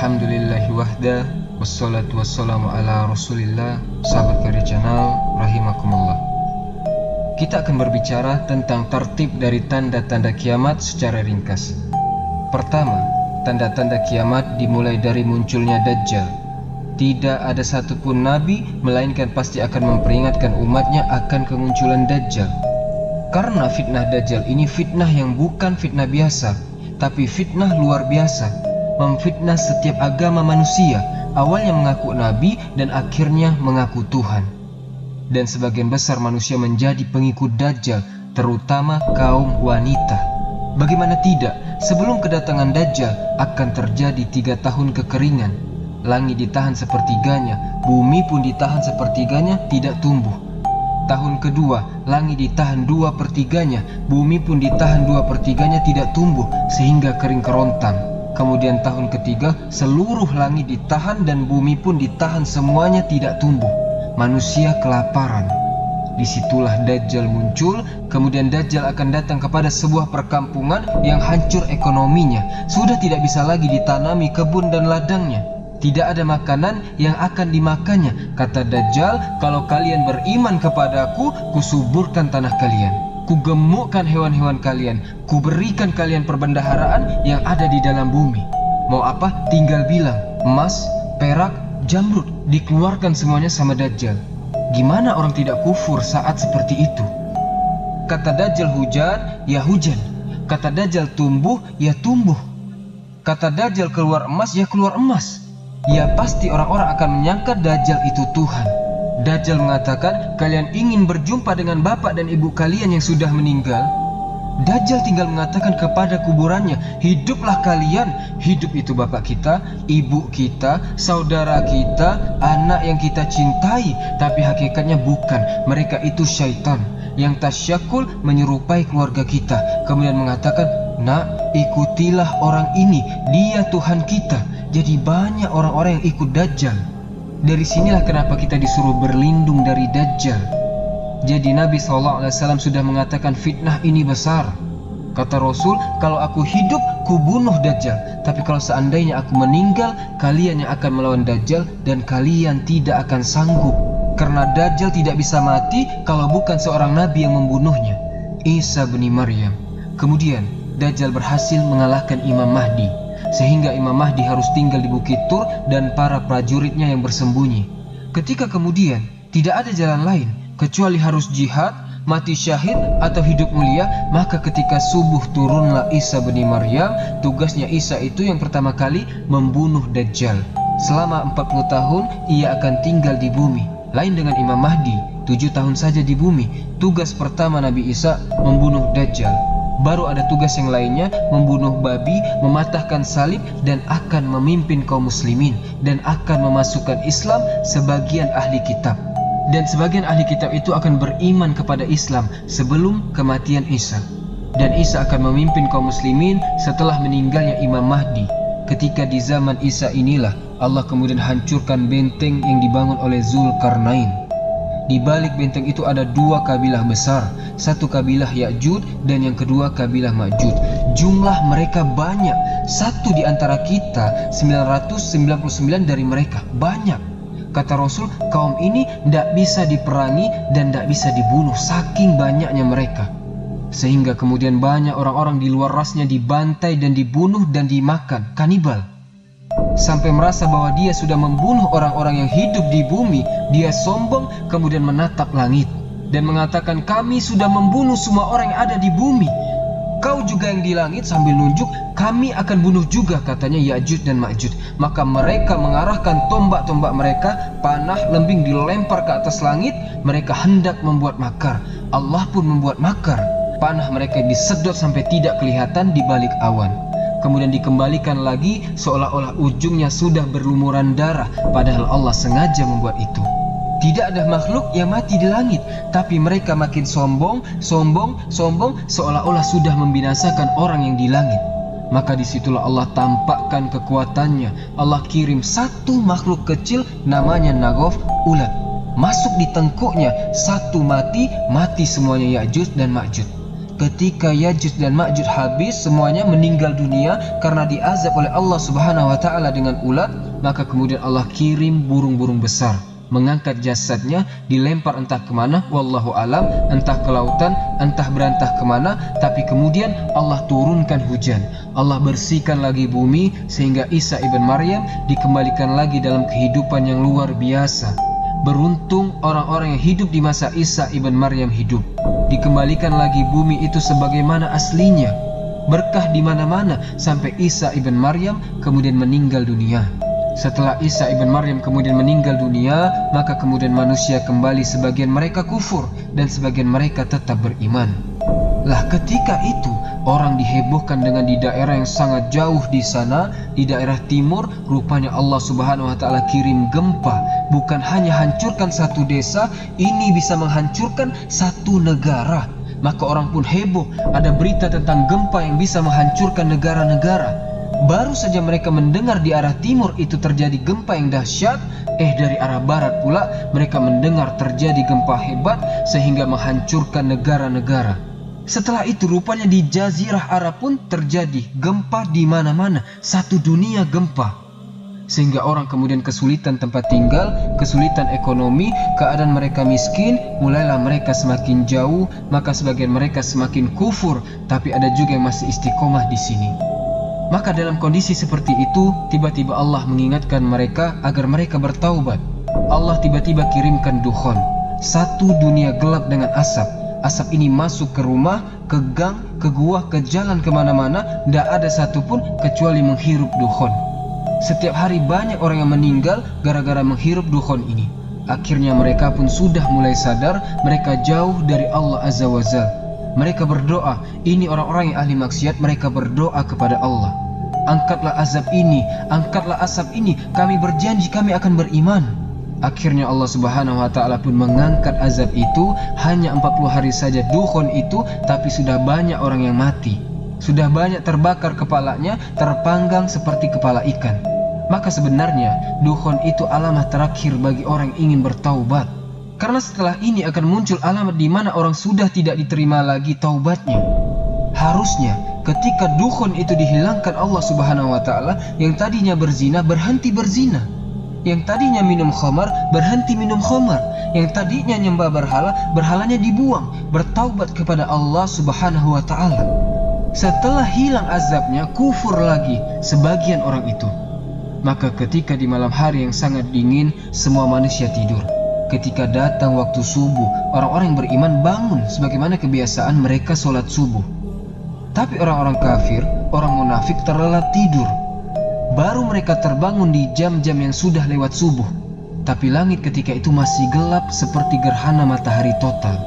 Alhamdulillahi wahda, wassalatu wassalamu ala rasulillah. Sahabat Karya Channel, rahimakumullah. Kita akan berbicara tentang tertib dari tanda-tanda kiamat secara ringkas. Pertama, tanda-tanda kiamat dimulai dari munculnya Dajjal. Tidak ada satupun nabi melainkan pasti akan memperingatkan umatnya akan kemunculan Dajjal. Karena fitnah Dajjal ini fitnah yang bukan fitnah biasa, tapi fitnah luar biasa. Memfitnah setiap agama manusia, awalnya mengaku nabi dan akhirnya mengaku Tuhan. Dan sebagian besar manusia menjadi pengikut Dajjal, terutama kaum wanita. Bagaimana tidak, sebelum kedatangan Dajjal akan terjadi 3 tahun kekeringan. Langit ditahan sepertiganya, bumi pun ditahan sepertiganya, tidak tumbuh. Tahun kedua, langit ditahan 2/3-nya, bumi pun ditahan 2/3-nya, tidak tumbuh, sehingga kering kerontang. Kemudian tahun ketiga, seluruh langit ditahan dan bumi pun ditahan, semuanya tidak tumbuh. Manusia kelaparan. Disitulah Dajjal muncul. Kemudian Dajjal akan datang kepada sebuah perkampungan yang hancur ekonominya. Sudah tidak bisa lagi ditanami kebun dan ladangnya. Tidak ada makanan yang akan dimakannya. Kata Dajjal, kalau kalian beriman kepadaku, kusuburkan tanah kalian, kugemukkan hewan-hewan kalian, kuberikan kalian perbendaharaan yang ada di dalam bumi. Mau apa? Tinggal bilang. Emas, perak, jamrud, dikeluarkan semuanya sama Dajjal. Gimana orang tidak kufur saat seperti itu? Kata Dajjal hujan, ya hujan. Kata Dajjal tumbuh, ya tumbuh. Kata Dajjal keluar emas, ya keluar emas. Ya pasti orang-orang akan menyangka Dajjal itu Tuhan. Dajjal mengatakan, kalian ingin berjumpa dengan bapak dan ibu kalian yang sudah meninggal? Dajjal tinggal mengatakan kepada kuburannya, hiduplah kalian. Hidup itu bapak kita, ibu kita, saudara kita, anak yang kita cintai. Tapi hakikatnya bukan, mereka itu syaitan yang tasyakul menyerupai keluarga kita. Kemudian mengatakan, nak, ikutilah orang ini, dia Tuhan kita. Jadi banyak orang-orang yang ikut Dajjal. Dari sinilah kenapa kita disuruh berlindung dari Dajjal. Jadi Nabi SAW sudah mengatakan fitnah ini besar. Kata Rasul, kalau aku hidup, ku bunuh Dajjal. Tapi kalau seandainya aku meninggal, kalian yang akan melawan Dajjal dan kalian tidak akan sanggup. Karena Dajjal tidak bisa mati kalau bukan seorang Nabi yang membunuhnya, Isa bin Maryam. Kemudian Dajjal berhasil mengalahkan Imam Mahdi, sehingga Imam Mahdi harus tinggal di Bukit Tur dan para prajuritnya yang bersembunyi. Ketika kemudian tidak ada jalan lain kecuali harus jihad, mati syahid atau hidup mulia, maka ketika subuh turunlah Isa bin Maryam. Tugasnya Isa itu yang pertama kali membunuh Dajjal. Selama 40 tahun ia akan tinggal di bumi. Lain dengan Imam Mahdi, 7 tahun saja di bumi. Tugas pertama Nabi Isa membunuh Dajjal. Baru ada tugas yang lainnya, membunuh babi, mematahkan salib, dan akan memimpin kaum muslimin, dan akan memasukkan Islam sebagian ahli kitab. Dan sebagian ahli kitab itu akan beriman kepada Islam sebelum kematian Isa. Dan Isa akan memimpin kaum muslimin setelah meninggalnya Imam Mahdi. Ketika di zaman Isa inilah Allah kemudian hancurkan benteng yang dibangun oleh Zulkarnain. Di balik benteng itu ada 2 kabilah besar. Satu kabilah Ya'jud dan yang kedua kabilah Ma'jud. Jumlah mereka banyak. Satu di antara kita, 999 dari mereka. Banyak. Kata Rasul, kaum ini tidak bisa diperangi dan tidak bisa dibunuh, saking banyaknya mereka. Sehingga kemudian banyak orang-orang di luar rasnya dibantai dan dibunuh dan dimakan, kanibal. Sampai merasa bahwa dia sudah membunuh orang-orang yang hidup di bumi. Dia sombong kemudian menatap langit dan mengatakan, kami sudah membunuh semua orang yang ada di bumi. Kau juga yang di langit, sambil nunjuk, kami akan bunuh juga, katanya Ya'jud dan Ma'jud. Maka mereka mengarahkan tombak-tombak mereka, panah, lembing dilempar ke atas langit. Mereka hendak membuat makar. Allah pun membuat makar. Panah mereka disedot sampai tidak kelihatan di balik awan. Kemudian dikembalikan lagi seolah-olah ujungnya sudah berlumuran darah, padahal Allah sengaja membuat itu. Tidak ada makhluk yang mati di langit, tapi mereka makin sombong, seolah-olah sudah membinasakan orang yang di langit. Maka disitulah Allah tampakkan kekuatannya. Allah kirim satu makhluk kecil namanya Nagof, ulat. Masuk di tengkuknya, satu mati, mati semuanya Ya'jud dan Ma'jud. ketika Yajuj dan Majuj habis, semuanya meninggal dunia karena diazab oleh Allah Subhanahu wa Ta'ala dengan ulat, maka kemudian Allah kirim burung-burung besar mengangkat jasadnya, dilempar entah kemana, wallahu alam, entah ke lautan, entah berantah kemana, tapi kemudian Allah turunkan hujan, Allah bersihkan lagi bumi, sehingga Isa ibn Maryam dikembalikan lagi dalam kehidupan yang luar biasa. Beruntung orang-orang yang hidup di masa Isa ibn Maryam hidup, dikembalikan lagi bumi itu sebagaimana aslinya, berkah di mana-mana, sampai Isa ibn Maryam kemudian meninggal dunia. Setelah Isa ibn Maryam kemudian meninggal dunia, maka kemudian manusia kembali, sebagian mereka kufur dan sebagian mereka tetap beriman. Lah ketika itu orang dihebohkan dengan di daerah yang sangat jauh di sana, di daerah timur, rupanya Allah Subhanahu wa Ta'ala kirim gempa. Bukan hanya hancurkan satu desa, ini bisa menghancurkan satu negara. Maka orang pun heboh, ada berita tentang gempa yang bisa menghancurkan negara-negara. Baru saja mereka mendengar di arah timur itu terjadi gempa yang dahsyat, dari arah barat pula mereka mendengar terjadi gempa hebat sehingga menghancurkan negara-negara. Setelah itu rupanya di Jazirah Arab pun terjadi gempa di mana-mana, satu dunia gempa. Sehingga orang kemudian kesulitan tempat tinggal, kesulitan ekonomi, keadaan mereka miskin, mulailah mereka semakin jauh, maka sebagian mereka semakin kufur, tapi ada juga yang masih istiqomah di sini. Maka dalam kondisi seperti itu, tiba-tiba Allah mengingatkan mereka agar mereka bertaubat. Allah tiba-tiba kirimkan dukhon, satu dunia gelap dengan asap. Asap ini masuk ke rumah, ke gang, ke gua, ke jalan, kemana-mana. Tidak ada satupun kecuali menghirup dukhon. Setiap hari banyak orang yang meninggal gara-gara menghirup dukhon ini. Akhirnya mereka pun sudah mulai sadar mereka jauh dari Allah Azza wa Jalla. Mereka berdoa, ini orang-orang yang ahli maksiat, mereka berdoa kepada Allah, angkatlah azab ini, angkatlah asap ini, kami berjanji kami akan beriman. Akhirnya Allah Subhanahu wa Ta'ala pun mengangkat azab itu. Hanya 40 hari saja dukhon itu, tapi sudah banyak orang yang mati, sudah banyak terbakar kepalanya, terpanggang seperti kepala ikan. Maka sebenarnya dukhon itu alamat terakhir bagi orang yang ingin bertaubat. Karena setelah ini akan muncul alamat di mana orang sudah tidak diterima lagi taubatnya. Harusnya ketika dukhon itu dihilangkan Allah Subhanahu wa Ta'ala, yang tadinya berzina berhenti berzina, yang tadinya minum khamar berhenti minum khamar, yang tadinya nyembah berhala, berhalanya dibuang, bertaubat kepada Allah Subhanahu wa Ta'ala. Setelah hilang azabnya, kufur lagi sebagian orang itu. Maka ketika di malam hari yang sangat dingin, semua manusia tidur. Ketika datang waktu subuh, orang-orang yang beriman bangun sebagaimana kebiasaan mereka sholat subuh. Tapi orang-orang kafir, orang munafik terlelap tidur. Baru mereka terbangun di jam-jam yang sudah lewat subuh. Tapi langit ketika itu masih gelap seperti gerhana matahari total.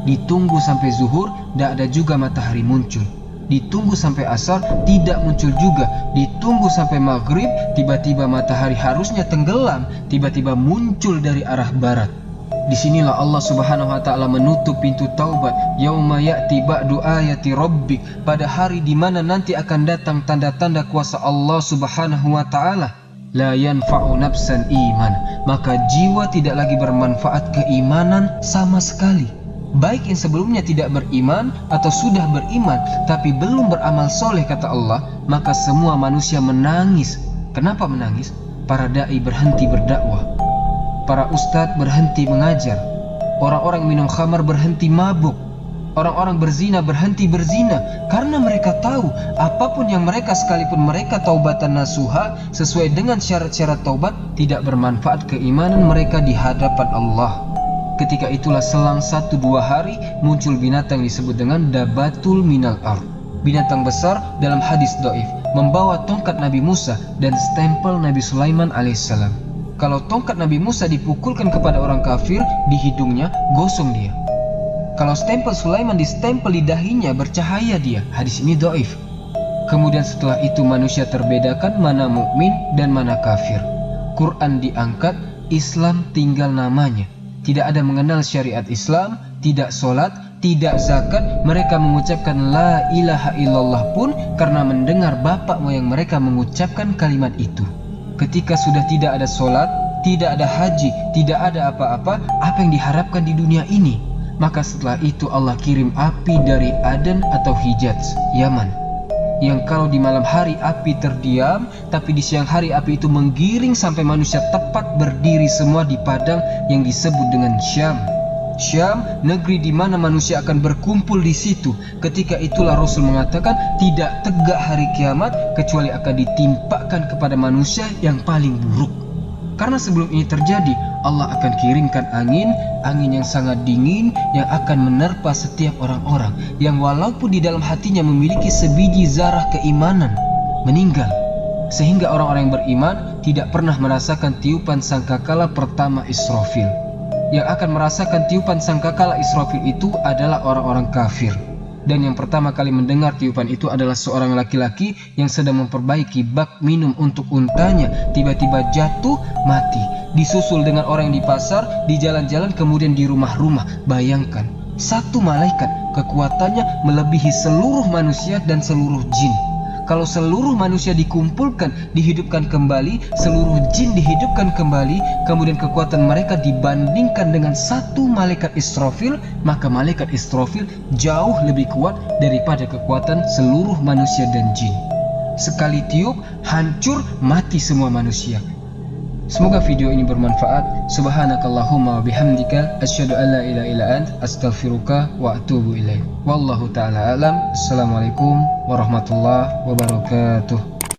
Ditunggu sampai zuhur, tidak ada juga matahari muncul. Ditunggu sampai asar, tidak muncul juga. Ditunggu sampai maghrib, tiba-tiba matahari harusnya tenggelam, tiba-tiba muncul dari arah barat. Disinilah Allah Subhanahu wa Ta'ala menutup pintu taubat. Yauma ya'ti ba'du ayati rabbik, pada hari di mana nanti akan datang tanda-tanda kuasa Allah Subhanahu wa Ta'ala. La yanfa'u nafsan iman, maka jiwa tidak lagi bermanfaat keimanan sama sekali. Baik yang sebelumnya tidak beriman atau sudah beriman tapi belum beramal soleh, kata Allah, maka semua manusia menangis. Kenapa menangis? Para da'i berhenti berdakwah, para ustadz berhenti mengajar, orang-orang minum khamar berhenti mabuk, orang-orang berzina berhenti berzina, karena mereka tahu apapun yang mereka, sekalipun mereka taubatan nasuha sesuai dengan syarat-syarat taubat, tidak bermanfaat keimanan mereka di hadapan Allah. Ketika itulah selang 1-2 hari muncul binatang disebut dengan dabatul minal ard. Binatang besar dalam hadis dhaif, membawa tongkat Nabi Musa dan stempel Nabi Sulaiman alaihissalam. Kalau tongkat Nabi Musa dipukulkan kepada orang kafir, di hidungnya gosong dia. Kalau stempel Sulaiman distempel di dahinya, bercahaya dia. Hadis ini dhaif. Kemudian setelah itu manusia terbedakan mana mukmin dan mana kafir. Quran diangkat, Islam tinggal namanya. Tidak ada mengenal syariat Islam, tidak sholat, tidak zakat. Mereka mengucapkan la ilaha illallah pun karena mendengar bapak moyang mereka mengucapkan kalimat itu. Ketika sudah tidak ada sholat, tidak ada haji, tidak ada apa-apa, apa yang diharapkan di dunia ini? Maka setelah itu Allah kirim api dari Aden atau Hijaz, Yaman, yang kalau di malam hari api terdiam, tapi di siang hari api itu menggiring sampai manusia tepat berdiri semua di padang yang disebut dengan Syam. Syam, negeri di mana manusia akan berkumpul di situ. Ketika itulah Rasul mengatakan tidak tegak hari kiamat kecuali akan ditimpakan kepada manusia yang paling buruk. Karena sebelum ini terjadi, Allah akan kirimkan angin yang sangat dingin yang akan menerpa setiap orang-orang yang walaupun di dalam hatinya memiliki sebiji zarah keimanan meninggal. Sehingga orang-orang yang beriman tidak pernah merasakan tiupan sangkakala pertama Israfil. Yang akan merasakan tiupan sangkakala Israfil itu adalah orang-orang kafir. Dan yang pertama kali mendengar tiupan itu adalah seorang laki-laki yang sedang memperbaiki bak minum untuk untanya. Tiba-tiba jatuh mati. Disusul dengan orang yang di pasar, di jalan-jalan, kemudian di rumah-rumah. Bayangkan, satu malaikat kekuatannya melebihi seluruh manusia dan seluruh jin. Kalau seluruh manusia dikumpulkan, dihidupkan kembali, seluruh jin dihidupkan kembali, kemudian kekuatan mereka dibandingkan dengan satu malaikat Israfil, maka malaikat Israfil jauh lebih kuat daripada kekuatan seluruh manusia dan jin. Sekali tiup, hancur, mati semua manusia. Semoga video ini bermanfaat. Subhanakallahumma wa bihamdika asyhadu an la ilaha illa ant astaghfiruka wa atubu ilaik. Wallahu taala alam. Assalamualaikum warahmatullahi wabarakatuh.